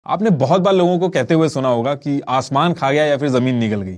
आपने बहुत बार लोगों को कहते हुए सुना होगा कि आसमान खा गया या फिर जमीन निकल गई।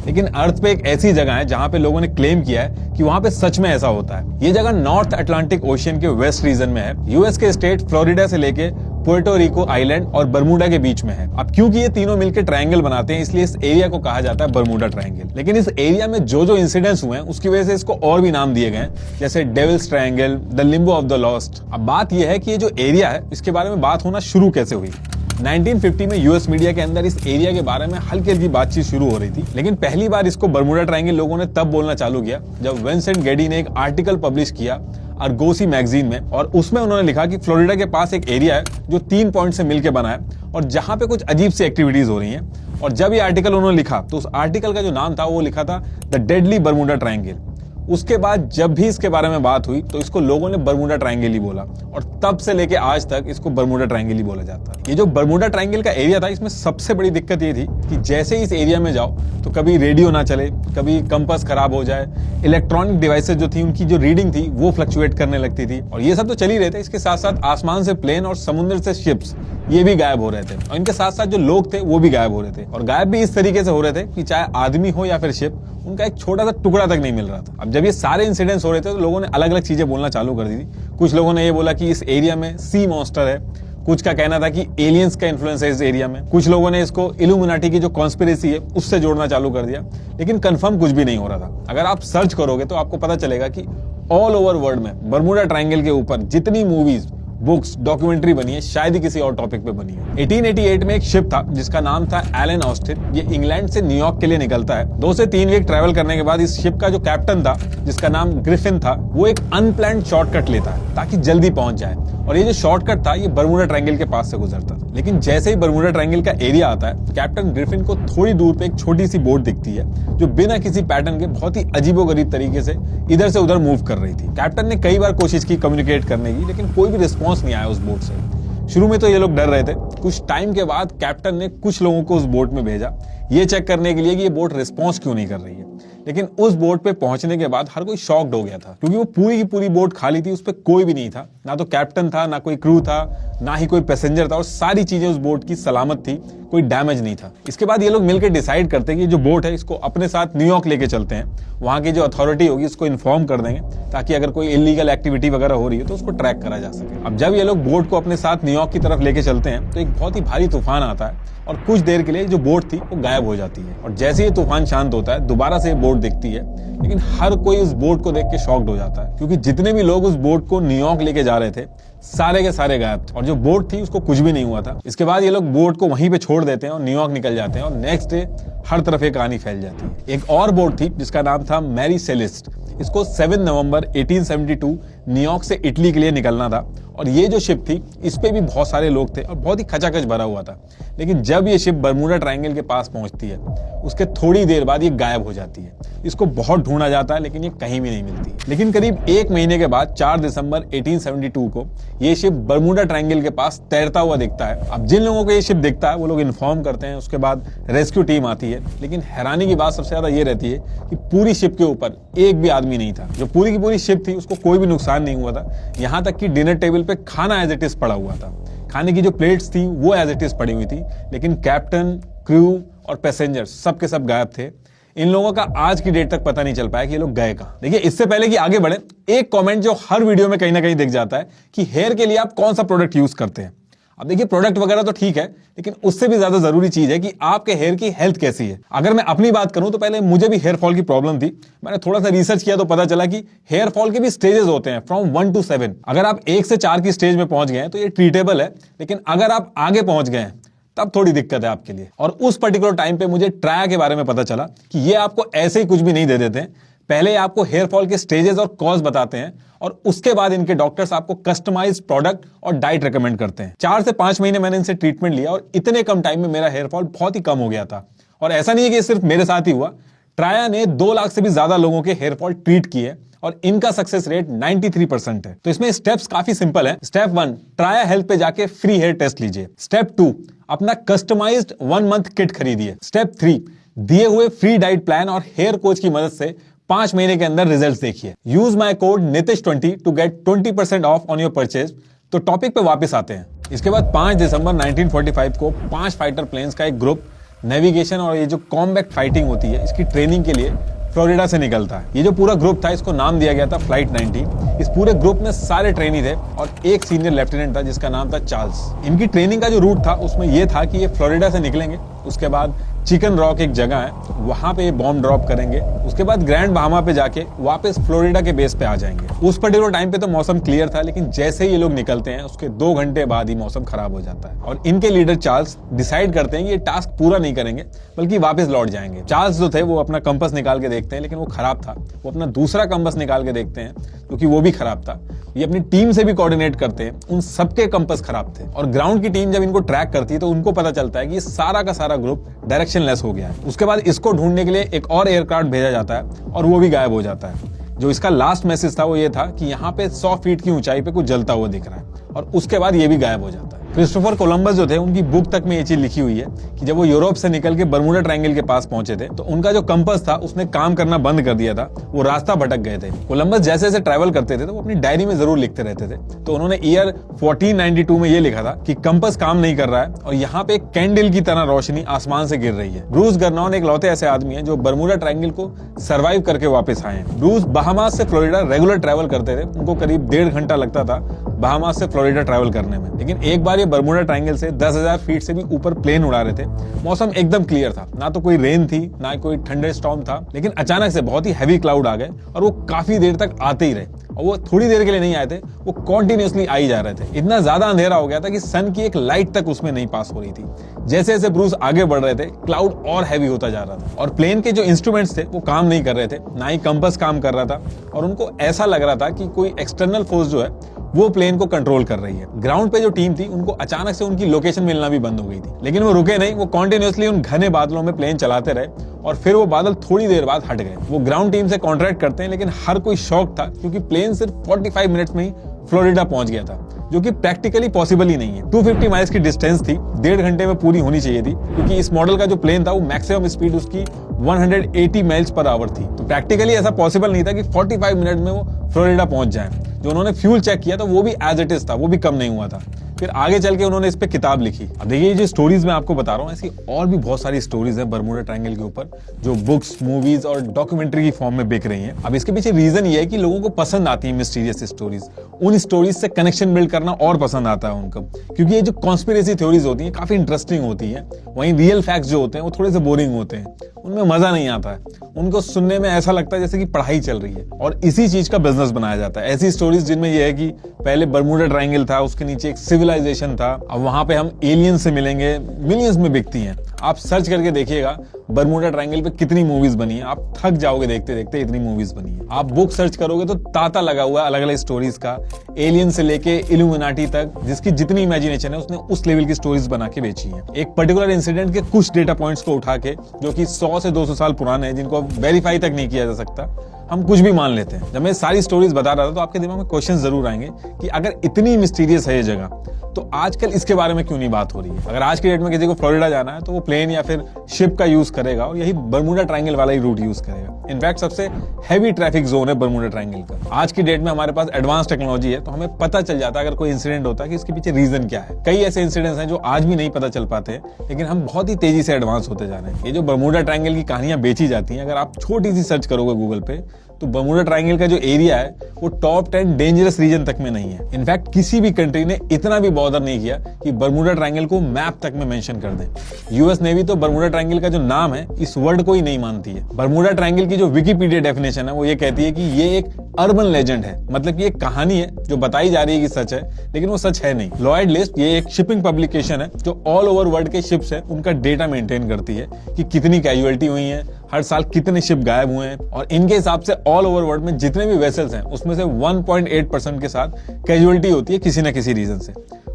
लेकिन अर्थ पे एक ऐसी जगह है जहां पे लोगों ने क्लेम किया है कि वहां पे सच में ऐसा होता है। ये जगह नॉर्थ अटलांटिक ओशियन के वेस्ट रीजन में है। यूएस के स्टेट फ्लोरिडा से लेके पुर्टो रिको आइलैंड और बरमूडा के बीच में है। अब क्योंकि ये तीनों मिलकर ट्रायंगल बनाते हैं, इसलिए इस एरिया को कहा जाता है बरमूडा ट्रायंगल। लेकिन इस एरिया में जो इंसिडेंट्स हुए हैं उसकी वजह से इसको और भी नाम दिए गए हैं, जैसे devil's triangle, the limbo of the lost. अब बात यह है कि ये जो एरिया है इसके बारे में बात होना शुरू कैसे हुई। 1950 में यूएस मीडिया के अंदर इस एरिया के बारे में हल्की हल्की बातचीत शुरू हो रही थी, लेकिन पहली बार इसको बरमूडा ट्रायंगल लोगों ने तब बोलना चालू किया जब विंसेंट गेडी ने एक आर्टिकल पब्लिश किया आर्गोसी मैगजीन में, और उसमें उन्होंने लिखा कि फ्लोरिडा के पास एक एरिया है जो 3 पॉइंट से मिलकर बना है और जहां पे कुछ अजीब सी एक्टिविटीज हो रही हैं। और जब ये आर्टिकल उन्होंने लिखा तो उस आर्टिकल का जो नाम था वो लिखा था द डेडली बरमूडा ट्रायंगल। उसके बाद जब भी इसके बारे में बात हुई तो इसको लोगों ने बरमूडा ट्रायंगल ही बोला, और तब से लेके आज तक इसको बरमूडा ट्रायंगल ही बोला जाता है। ये जो बरमूडा ट्रायंगल का एरिया था, इसमें सबसे बड़ी दिक्कत ये थी कि जैसे ही इस एरिया में जाओ तो कभी रेडियो ना चले, कभी कंपास खराब हो जाए, इलेक्ट्रॉनिक डिवाइसेस जो थी उनकी जो रीडिंग थी वो फ्लक्चुएट करने लगती थी, और ये सब तो चल ही रहे थे। इसके साथ साथ आसमान से प्लेन और समुद्र से शिप्स ये भी गायब हो रहे थे, और इनके साथ साथ जो लोग थे वो भी गायब हो रहे थे, और गायब भी इस तरीके से हो रहे थे कि चाहे आदमी हो या फिर शिप, उनका एक छोटा सा टुकड़ा तक नहीं मिल रहा था। अब जब ये सारे इंसिडेंट्स हो रहे थे तो लोगों ने अलग अलग चीजें बोलना चालू कर दी थी। कुछ लोगों ने ये बोला कि इस एरिया में सी मॉन्स्टर है, कुछ का कहना था कि एलियंस का इन्फ्लुएंस है इस एरिया में, कुछ लोगों ने इसको इल्यूमिनाटी की जो कॉन्स्पिरेसी है उससे जोड़ना चालू कर दिया, लेकिन कंफर्म कुछ भी नहीं हो रहा था। अगर आप सर्च करोगे तो आपको पता चलेगा कि ऑल ओवर वर्ल्ड में बरमूडा ट्रायंगल के ऊपर जितनी मूवीज, बुक्स, डॉक्यूमेंट्री बनी है, शायद ही किसी और टॉपिक पे बनी है। 1888 में एक शिप था जिसका नाम था एलन ऑस्टिन। ये इंग्लैंड से न्यूयॉर्क के लिए निकलता है। 2 से 3 वीक ट्रैवल करने के बाद इस शिप का जो कैप्टन था, जिसका नाम ग्रिफिन था, वो एक अनप्लान्ड शॉर्टकट लेता है ताकि जल्दी पहुंच जाए, और ये जो शॉर्टकट था ये बरमूडा ट्रायंगल के पास से गुजरता था। लेकिन जैसे ही बरमूडा ट्रायंगल का एरिया आता है, कैप्टन ग्रिफिन को थोड़ी दूर पे एक छोटी सी बोट दिखती है जो बिना किसी पैटर्न के बहुत ही अजीबोगरीब तरीके से इधर से उधर मूव कर रही थी। कैप्टन ने कई बार कोशिश की कम्युनिकेट करने की, लेकिन कोई भी रिस्पॉन्स नहीं आया उस बोट से। शुरू में तो ये लोग डर रहे थे। कुछ टाइम के बाद कैप्टन ने कुछ लोगों को उस बोट में भेजा ये चेक करने के लिए कि ये बोट रिस्पॉन्स क्यों नहीं कर रही है। लेकिन उस बोट पे पहुंचने के बाद हर कोई शॉक्ड हो गया था, क्योंकि वो पूरी की पूरी बोट खाली थी, उस पे कोई भी नहीं था, ना तो कैप्टन था, ना कोई क्रू था, ना ही कोई पैसेंजर था, और सारी चीजें उस बोट की सलामत थी, कोई डैमेज नहीं था। इसके बाद ये लोग मिलकर डिसाइड करते हैं कि जो बोट है इसको अपने साथ न्यूयॉर्क लेके चलते हैं। वहां की जो अथॉरिटी होगी उसको इन्फॉर्म कर देंगे ताकि अगर कोई इलीगल एक्टिविटी वगैरह हो रही है तो उसको ट्रैक करा जा सके। अब जब ये लोग बोट को अपने साथ न्यूयॉर्क की तरफ लेके चलते हैं तो एक बहुत ही भारी तूफान आता है, और कुछ देर के लिए जो बोट थी वो गायब हो जाती है। और जैसे ये तूफान शांत होता है दोबारा से ये बोट दिखती है, लेकिन हर कोई उस बोट को देख के शॉक्ड हो जाता है, क्योंकि जितने भी लोग उस बोट को न्यूयॉर्क लेके जा रहे थे सारे के सारे गायब थे, और जो बोट थी उसको कुछ भी नहीं हुआ था। इसके बाद ये लोग बोट को वहीं पे छोड़ देते हैं और न्यूयॉर्क निकल जाते हैं, और नेक्स्ट डे हर तरफ ये कहानी फैल जाती है। एक और बोट थी जिसका नाम था मैरी सेलिस्ट। इसको 7 नवंबर 1872 न्यूयॉर्क से इटली के लिए निकलना था, और ये जो शिप थी इस पे भी बहुत सारे लोग थे और बहुत ही खचाखच भरा हुआ था। लेकिन जब ये शिप बरमूडा ट्रायंगल के पास पहुंचती है उसके थोड़ी देर बाद ये गायब हो जाती है। इसको बहुत ढूंढा जाता है लेकिन ये कहीं भी नहीं मिलती। लेकिन करीब 1 महीने के बाद 4 दिसंबर 1872 को ये शिप बरमूडा ट्रायंगल के पास तैरता हुआ दिखता है। अब जिन लोगों को ये शिप दिखता है वो लोग इन्फॉर्म करते हैं, उसके बाद रेस्क्यू टीम आती है। लेकिन हैरानी की बात सबसे ज्यादा ये रहती है कि पूरी शिप के ऊपर एक भी आदमी नहीं था। जो पूरी की पूरी शिप थी उसको कोई भी नुकसान नहीं हुआ था, यहाँ तक कि डिनर टेबल पे खाना एज इट इज पड़ा हुआ था। खाने की जो प्लेट्स थी वो एज इट इज पड़ी हुई थी, लेकिन कैप्टन, क्रू और पैसेंजर सब के सब गायब थे। इन लोगों का आज की डेट तक पता नहीं चल पाया कि ये लोग गए कहां। देखिए, इससे पहले कि आगे बढ़े, एक कमेंट जो हर वीडियो में कहीं ना कहीं दिख जाता है कि हेयर के लिए आप कौन सा प्रोडक्ट यूज करते हैं। अब देखिए, प्रोडक्ट वगैरह तो ठीक है, लेकिन उससे भी ज्यादा जरूरी चीज है कि आपके हेयर की हेल्थ कैसी है। अगर मैं अपनी बात करूं तो पहले मुझे भी हेयर फॉल की प्रॉब्लम थी। मैंने थोड़ा सा रिसर्च किया तो पता चला कि हेयर फॉल के भी स्टेजेस होते हैं, फ्रॉम 1 to 7। अगर आप 1 से 4 की स्टेज में पहुंच गए हैं तो ये ट्रीटेबल है, लेकिन अगर आप आगे पहुंच गए हैं तब थोड़ी दिक्कत है आपके लिए। और उस पर्टिकुलर टाइम पे मुझे ट्राया के बारे में पता चला कि ये आपको ऐसे ही कुछ भी नहीं दे देते हैं। पहले आपको हेयर फॉल के स्टेजेस और कॉज बताते हैं, और उसके बाद इनके डॉक्टर्स आपको कस्टमाइज्ड प्रोडक्ट और डाइट रेकमेंड करते हैं। 4 से 5 महीने मैंने इनसे ट्रीटमेंट लिया, और इतने कम टाइम में मेरा हेयर फॉल बहुत ही कम हो गया था। और ऐसा नहीं है कि ये सिर्फ मेरे साथ ही हुआ, ट्राया ने 2 लाख से भी ज्यादा लोगों के हेयर फॉल ट्रीट किए, और इनका सक्सेस रेट 93% है। तो इसमें स्टेप्स काफी सिंपल है। स्टेप 1, ट्राया हेल्थ पे जाके फ्री हेयर टेस्ट लीजिए। स्टेप 2, अपना कस्टमाइज्ड 1 मंथ किट खरीदिए। स्टेप 3, दिए हुए फ्री डाइट प्लान और हेयर कोच की मदद से 5 महीने के अंदर रिजल्ट्स देखिए। Use my code NITISH20 to get 20% off on your purchase. तो टॉपिक पे वापस आते हैं। इसके बाद 5 दिसंबर 1945 को 5 फाइटर प्लेन्स का एक ग्रुप नेविगेशन और ये जो कॉम्बैट फाइटिंग होती है इसकी ट्रेनिंग के लिए फ्लोरिडा से निकलता है। ये जो पूरा ग्रुप था इसको नाम दिया गया था फ्लाइट 90। इस पूरे ग्रुप में सारे ट्रेनी थे और एक सीनियर लेफ्टिनेंट था जिसका नाम था चार्ल्स। इनकी ट्रेनिंग का जो रूट था उसमें ये था कि ये फ्लोरिडा से निकलेंगे, उसके बाद चिकन रॉक एक जगह है वहां पे ये बॉम्ब ड्रॉप करेंगे, उसके बाद ग्रैंड बहामा पे जाके वापस फ्लोरिडा के बेस पे आ जाएंगे। उस पर्टिकुलर टाइम पे तो मौसम क्लियर था, लेकिन जैसे ही ये लोग निकलते हैं उसके 2 घंटे बाद ही मौसम खराब हो जाता है और इनके लीडर चार्ल्स डिसाइड करते हैं कि ये टास्क पूरा नहीं करेंगे बल्कि वापस लौट जाएंगे। चार्ल्स जो थे वो अपना कंपास निकाल के देखते हैं लेकिन वो खराब था। वो अपना दूसरा कंपास निकाल के देखते हैं क्योंकि वो भी खराब था। ये अपनी टीम से भी कोऑर्डिनेट करते हैं, उन सबके कंपास खराब थे और ग्राउंड की टीम जब इनको ट्रैक करती है तो उनको पता चलता है कि ये सारा का सारा ग्रुप डायरेक्शनलेस हो गया है। उसके बाद इसको ढूंढने के लिए एक और एयरक्राफ्ट भेजा जाता है और वो भी गायब हो जाता है। जो इसका लास्ट मैसेज था वो ये था कि यहाँ पे 100 फीट की ऊंचाई पे कुछ जलता हुआ दिख रहा है और उसके बाद ये भी गायब हो जाता है। क्रिस्टोफर कोलंबस जो थे उनकी बुक तक में ये चीज लिखी हुई है कि जब वो यूरोप से निकल के बर्मुडा ट्रायंगल के पास पहुंचे थे तो उनका जो कंपास था उसने काम करना बंद कर दिया था, वो रास्ता भटक गए थे। कोलंबस जैसे जैसे ट्रैवल करते थे तो वो अपनी डायरी में जरूर लिखते रहते थे। तो उन्होंने ईयर 1492 में ये लिखा था कि कंपास काम नहीं कर रहा है और यहाँ पे एक कैंडल की तरह रोशनी आसमान से गिर रही है। ब्रूस गर्नॉन एक लौते ऐसे आदमी है जो बर्मुडा ट्रायंगल को सर्वाइव करके वापस आए हैं। ब्रूस बहामास से फ्लोरिडा रेगुलर ट्रैवल करते थे, उनको करीब 1.5 घंटा लगता था बहामास से फ्लोरिडा ट्रैवल करने में। लेकिन एक बार ये बर्मुडा ट्रायंगल से 10,000 फीट से भी ऊपर प्लेन उड़ा रहे थे। मौसम एकदम क्लियर था, ना तो कोई रेन थी ना कोई थंडरस्टॉर्म था, लेकिन अचानक से बहुत ही हैवी क्लाउड आ गए और वो काफी देर तक आते ही रहे और वो थोड़ी देर के लिए नहीं आए थे, वो कॉन्टिन्यूसली आ ही जा रहे थे। इतना ज्यादा अंधेरा हो गया था कि सन की एक लाइट तक उसमें नहीं पास हो रही थी। जैसे जैसे ब्रूस आगे बढ़ रहे थे क्लाउड और हैवी होता जा रहा था और प्लेन के जो इंस्ट्रूमेंट्स थे वो काम नहीं कर रहे थे, ना ही कंपास काम कर रहा था और उनको ऐसा लग रहा था कि कोई एक्सटर्नल फोर्स जो है वो प्लेन को कंट्रोल कर रही है। ग्राउंड पे जो टीम थी उनको अचानक से उनकी लोकेशन मिलना भी बंद हो गई थी, लेकिन वो रुके नहीं, वो कॉन्टिन्यूसली उन घने बादलों में प्लेन चलाते रहे और फिर वो बादल थोड़ी देर बाद हट गए। वो ग्राउंड टीम से कॉन्ट्रैक्ट करते हैं लेकिन हर कोई शॉक था क्योंकि प्लेन सिर्फ 45 मिनट्स में ही फ्लोरिडा पहुंच गया था, जो कि प्रैक्टिकली पॉसिबल ही नहीं है। 250 माइल्स की डिस्टेंस थी, 1.5 घंटे में पूरी होनी चाहिए थी क्योंकि इस मॉडल का जो प्लेन था वो मैक्सिमम स्पीड उसकी 180 माइल्स पर आवर थी। तो प्रैक्टिकली ऐसा पॉसिबल नहीं था कि 45 मिनट में वो फ्लोरिडा पहुंच जाए। जो उन्होंने फ्यूल चेक किया था वो भी एज इट इज था, वो भी कम नहीं हुआ था। फिर आगे चल के उन्होंने इस पे किताब लिखी। अब देखिए ये जो स्टोरीज मैं आपको बता रहा हूँ ऐसी और भी बहुत सारी स्टोरीज हैं बर्मुडा ट्रायंगल के ऊपर जो बुक्स, मूवीज और डॉक्यूमेंट्री की फॉर्म में बिक रही हैं। अब इसके पीछे रीजन ये है कि लोगों को पसंद आती है मिस्टीरियस स्टोरीज, उन स्टोरीज से कनेक्शन बिल्ड करना और पसंद आता है उनको, क्योंकि ये जो कॉन्स्पिरेसी थ्योरीज होती हैं काफी इंटरेस्टिंग होती है। वहीं रियल फैक्ट्स जो होते हैं वो थोड़े से बोरिंग होते हैं, उनमें मजा नहीं आता है, उनको सुनने में ऐसा लगता है जैसे कि पढ़ाई चल रही है और इसी चीज का बिजनेस बनाया जाता है। ऐसी स्टोरीज जिनमें यह है कि पहले बर्मुडा ट्रायंगल था, उसके नीचे एक सिविलाइजेशन था, अब वहां पे हम एलियन से मिलेंगे, मिलियंस में बिकती हैं। आप सर्च करके देखिएगा बर्मुडा ट्रायंगल पे कितनी मूवीज बनी है, आप थक जाओगे देखते देखते, इतनी मूवीज बनी है। आप बुक सर्च करोगे तो तांता लगा हुआ है अलग अलग स्टोरीज का, एलियन से लेके इल्यूमिनाटी तक, जिसकी जितनी इमेजिनेशन है उसने उस लेवल की स्टोरीज बना के बेची है। एक पर्टिकुलर इंसिडेंट के कुछ डेटा पॉइंट्स को उठा के जो कि 100 से 200 साल पुराने हैं, जिनको वेरीफाई तक नहीं किया जा सकता, हम कुछ भी मान लेते हैं। जब मैं सारी स्टोरीज बता रहा था तो आपके दिमाग में क्वेश्चन जरूर आएंगे कि अगर इतनी मिस्टीरियस है ये जगह तो आजकल इसके बारे में क्यों नहीं बात हो रही है। अगर आज के डेट में किसी को फ्लोरिडा जाना है तो वो प्लेन या फिर शिप का यूज करेगा और यही बर्मुडा ट्रायंगल वाला ही रूट यूज करेगा। इनफैक्ट सबसे हैवी ट्रैफिक जोन है बर्मुडा ट्रायंगल का। आज की डेट में हमारे पास एडवांस टेक्नोलॉजी है तो हमें पता चल जाता है अगर कोई इंसिडेंट होता है कि इसके पीछे रीजन क्या है। कई ऐसे इंसिडेंट्स हैं जो आज भी नहीं पता चल पाते हैं, लेकिन हम बहुत ही तेजी से एडवांस होते जा रहे हैं। ये जो बर्मुडा ट्रायंगल की कहानियां बेची जाती हैं, अगर आप छोटी सी सर्च करोगे गूगल पे तो बर्मुडा ट्रायंगल का जो एरिया है वो टॉप 10 डेंजरस रीजन तक में नहीं है। इनफैक्ट किसी भी कंट्री ने इतना भी बॉदर नहीं किया कि बर्मुडा ट्रायंगल को मैप तक में मेंशन कर दे। यूएस नेवी तो बर्मुडा ट्रायंगल का जो नाम है इस वर्ड को ही नहीं मानती है। बर्मुडा ट्रायंगल की जो विकिपीडिया डेफिनेशन है वो ये कहती है कि ये एक अर्बन लेजेंड है, मतलब कि एक कहानी है जो बताई जा रही है कि सच है, लेकिन वो सच है नहीं। लॉयड लिस्ट ये एक शिपिंग पब्लिकेशन है जो ऑल ओवर वर्ल्ड के शिप्स है उनका डेटा मेंटेन करती है कि कितनी कैजुअलिटी हुई है, हर साल कितने शिप गायब हुए हैं, और इनके हिसाब से ऑल ओवर वर्ल्ड में जितने भी वेसल्स हैं उसमें से 1.8% के साथ कैजुअलिटी होती है किसी न किसी रीजन से।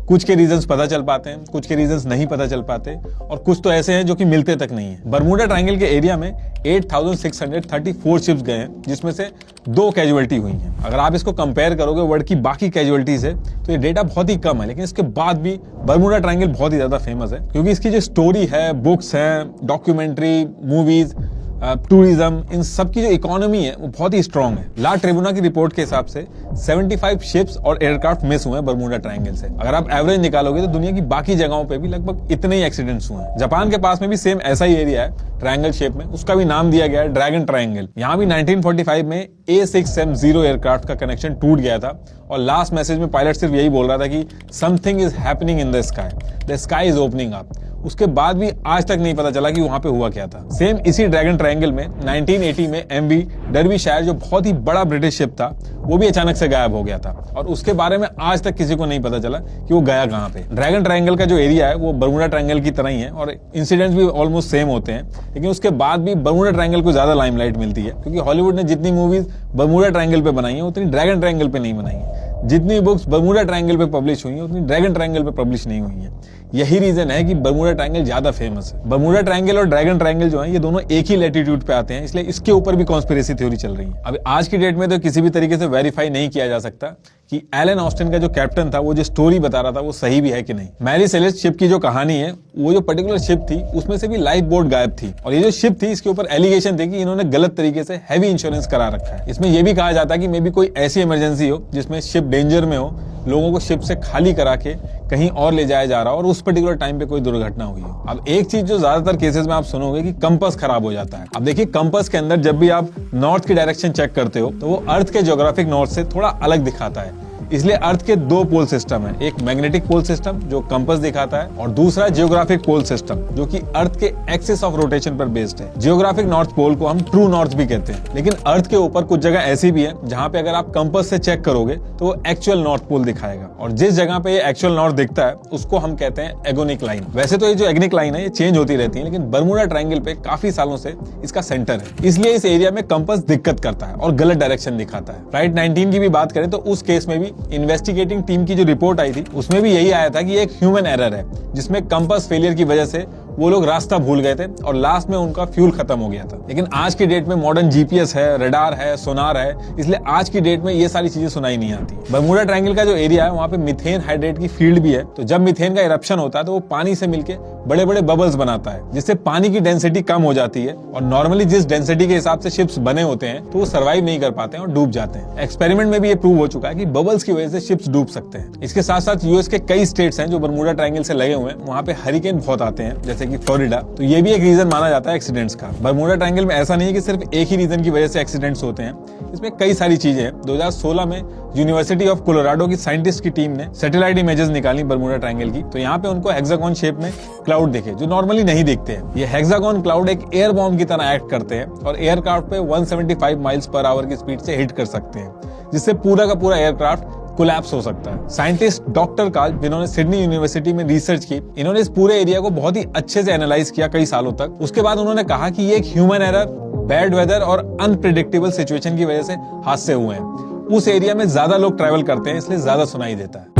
कुछ के रीजंस पता चल पाते हैं, कुछ के रीजंस नहीं पता चल पाते, और कुछ तो ऐसे हैं जो कि मिलते तक नहीं है। बर्मुडा ट्रायंगल के एरिया में 8,634 शिप्स गए हैं, जिसमें से 2 कैजुअलिटी हुई हैं। अगर आप इसको कंपेयर करोगे वर्ल्ड की बाकी कैजुअलिटी से तो ये डेटा बहुत ही कम है, लेकिन इसके बाद भी बर्मुडा ट्रायंगल बहुत ही ज्यादा फेमस है क्योंकि इसकी जो स्टोरी है, बुक्स हैं, डॉक्यूमेंट्री, मूवीज, टूरिज्म, इन सब की जो इकोनॉमी है वो बहुत ही स्ट्रांग है। ला ट्रिब्यूना की रिपोर्ट के हिसाब से 75 शिप्स और एयरक्राफ्ट मिस हुए हैं बर्मुडा ट्रायंगल से। अगर आप एवरेज निकालोगे तो दुनिया की बाकी जगहों पे भी लगभग इतने ही एक्सीडेंट्स हुए हैं। जापान के पास में भी सेम ऐसा ही एरिया है ट्रायंगल शेप में, उसका भी नाम दिया गया है ड्रैगन ट्रायंगल। यहाँ भी 1945 में A6M0 एयरक्राफ्ट का कनेक्शन टूट गया था और लास्ट मैसेज में पायलट सिर्फ यही बोल रहा था कि something is happening in the sky is opening up. उसके बाद भी आज तक नहीं पता चला कि वहां पे हुआ क्या था। सेम इसी ड्रैगन ट्रायंगल में 1980 में MV डर्बीशायर, जो बहुत ही बड़ा ब्रिटिश शिप था, वो भी अचानक से गायब हो गया था और उसके बारे में आज तक किसी को नहीं पता चला कि वो गया कहाँ पे। ड्रैगन ट्रायंगल का जो एरिया है वो बर्मुडा ट्रायंगल की तरह ही है और इंसिडेंट्स भी ऑलमोस्ट सेम होते हैं, लेकिन उसके बाद भी बर्मुडा ट्रायंगल को ज्यादा लाइमलाइट मिलती है क्योंकि हॉलीवुड ने जितनी मूवीज बर्मुडा ट्रायंगल पे बनाई है उतनी ड्रैगन ट्रायंगल पे नहीं बनाई है। जितनी बुक्स बर्मुडा ट्रायंगल पे पब्लिश हुई हैं उतनी ड्रैगन ट्रायंगल पे पब्लिश नहीं हुई हैं। यही रीजन है कि बर्मुडा ट्रायंगल ज्यादा फेमस है। बर्मुडा ट्रायंगल और ड्रैगन ट्रायंगल जो है ये दोनों एक ही लैटिट्यूड पे आते हैं, इसलिए इसके ऊपर भी कॉन्स्पिरेसी थ्योरी चल रही है। अब आज की डेट में तो किसी भी तरीके से वेरीफाई नहीं किया जा सकता कि एलन ऑस्टिन का जो कैप्टन था वो जो स्टोरी बता रहा था वो सही भी है कि नहीं। मैरी सेलेस्ट शिप की जो कहानी है, वो जो पर्टिकुलर शिप थी उसमें से भी लाइफ बोट गायब थी और ये जो शिप थी इसके ऊपर एलिगेशन थे कि इन्होंने गलत तरीके से हैवी इंश्योरेंस करा रखा है। इसमें यह भी कहा जाता है कि मे बी कोई ऐसी इमरजेंसी हो जिसमें शिप डेंजर में हो, लोगों को शिप से खाली करा के कहीं और ले जाया जा रहा हो और उस पर्टिकुलर टाइम पे कोई दुर्घटना हुई हो। अब एक चीज जो ज्यादातर केसेस में आप सुनोगे कि कंपास खराब हो जाता है। अब देखिए, कंपास के अंदर जब भी आप नॉर्थ की डायरेक्शन चेक करते हो तो वो अर्थ के ज्योग्राफिक नॉर्थ से थोड़ा अलग दिखाता है। इसलिए अर्थ के दो पोल सिस्टम है, एक मैग्नेटिक पोल सिस्टम जो कंपास दिखाता है और दूसरा जियोग्राफिक पोल सिस्टम जो कि अर्थ के एक्सिस ऑफ रोटेशन पर बेस्ड है। जियोग्राफिक नॉर्थ पोल को हम ट्रू नॉर्थ भी कहते हैं, लेकिन अर्थ के ऊपर कुछ जगह ऐसी भी है जहां पे अगर आप कंपास से चेक करोगे तो वो एक्चुअल नॉर्थ पोल दिखाएगा और जिस जगह पे ये एक्चुअल नॉर्थ दिखता है उसको हम कहते हैं एगोनिक लाइन। वैसे तो ये जो एगोनिक लाइन है ये चेंज होती रहती है, लेकिन बर्मुडा ट्रायंगल पे काफी सालों से इसका सेंटर है, इसलिए इस एरिया में कंपास दिक्कत करता है और गलत डायरेक्शन दिखाता है। फ्लाइट 19 की भी बात करें तो उस केस में भी इन्वेस्टिगेटिंग टीम की जो रिपोर्ट आई थी उसमें भी यही आया था कि एक ह्यूमन एरर है जिसमें कंपास फेलियर की वजह से वो लोग रास्ता भूल गए थे और लास्ट में उनका फ्यूल खत्म हो गया था। लेकिन आज की डेट में मॉडर्न जीपीएस है, रडार है, सोनार है, इसलिए आज की डेट में ये सारी चीजें सुनाई नहीं आती। बर्मुडा ट्रायंगल का जो एरिया है वहाँ पे मिथेन हाइड्रेट की फील्ड भी है, तो जब मिथेन का इरप्शन होता है तो वो पानी से मिलके बड़े बड़े बबल्स बनाता है जिससे पानी की डेंसिटी कम हो जाती है और नॉर्मली जिस डेंसिटी के हिसाब से शिप्स बने होते हैं तो वो सर्वाइव नहीं कर पाते हैं और डूब जाते हैं। एक्सपेरिमेंट में भी ये प्रूव हो चुका है कि बबल्स की वजह से शिप्स डूब सकते हैं। इसके साथ साथ यूएस के कई स्टेट्स हैं जो बर्मुडा ट्रायंगल से लगे हुए हैं, वहाँ पे हरिकेन बहुत आते हैं जैसे कि फ्लोरिडा, तो ये भी एक रीजन माना जाता है एक्सीडेंट्स का। बर्मुडा ट्रायंगल में ऐसा नहीं है कि सिर्फ एक ही रीजन की वजह से एक्सीडेंट्स होते हैं, इसमें कई सारी चीजें हैं। 2016 में यूनिवर्सिटी ऑफ कोलोराडो की साइंटिस्ट की टीम ने सैटेलाइट इमेजेस निकाली बर्मुडा ट्रायंगल की, तो यहाँ पे उनको हेक्सागोन शेप में क्लाउड दिखे जो नॉर्मली नहीं दिखते हैं। ये हेक्सागोन क्लाउड एक एयर बॉम्ब की तरह एक्ट करते हैं और एयरक्राफ्ट पे 175 माइल्स पर आवर की स्पीड से हिट कर सकते हैं, जिससे पूरा का पूरा एयरक्राफ्ट कोलैप्स हो सकता है। साइंटिस्ट डॉक्टर काल, जिन्होंने सिडनी यूनिवर्सिटी में रिसर्च की, इन्होंने इस पूरे एरिया को बहुत ही अच्छे से एनालाइज किया कई सालों तक। उसके बाद उन्होंने कहा कि ये एक ह्यूमन एरर, बैड वेदर और अनप्रिडिक्टेबल सिचुएशन की वजह से हादसे हुए हैं। उस एरिया में ज्यादा लोग ट्रैवल करते हैं इसलिए ज्यादा सुनाई देता है।